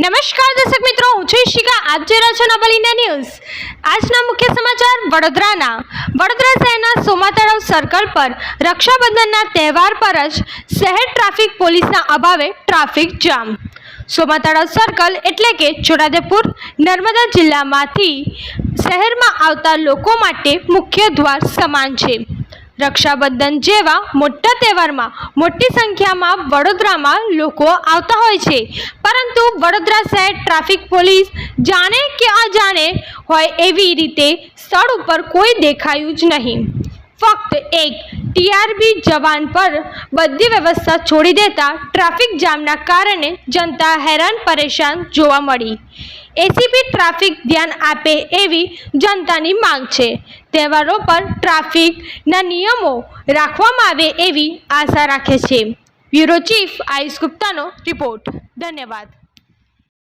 નમસ્કાર દર્શક મિત્રો, હું છું ઈશિકા. આપ જોઈ રહ્યા છો નવલ ઇન્ડિયા ન્યૂઝ. આજના મુખ્ય સમાચાર વડોદરા શહેરના સોમા તળાવ સર્કલ પર રક્ષાબંધનના તહેવાર પર જ શહેર ટ્રાફિક પોલીસના અભાવે ટ્રાફિક જામ. સોમા તળાવ સર્કલ એટલે કે છોટાઉદેપુર નર્મદા જિલ્લામાંથી શહેરમાં આવતા લોકો માટે મુખ્ય દ્વાર સમાન છે. રક્ષાબંધન જેવા મોટા તહેવારમાં મોટી સંખ્યામાં વડોદરામાં લોકો આવતા હોય છે, પરંતુ વડોદરા શહેર ટ્રાફિક પોલીસ જાણે કે અજાણે હોય એવી રીતે સ્થળ ઉપર કોઈ દેખાયું જ નહીં. ફક્ત એક ટીઆરબી જવાન પર બધી વ્યવસ્થા છોડી દેતા ટ્રાફિક જામના કારણે જનતા હેરાન પરેશાન જોવા મળી. એસીપી ટ્રાફિક ધ્યાન આપે એવી જનતાની માંગ છે. તહેવારો પર ટ્રાફિકના નિયમો રાખવામાં આવે એવી આશા રાખે છે. બ્યુરો ચીફ આયુષ ગુપ્તાનો રિપોર્ટ. ધન્યવાદ.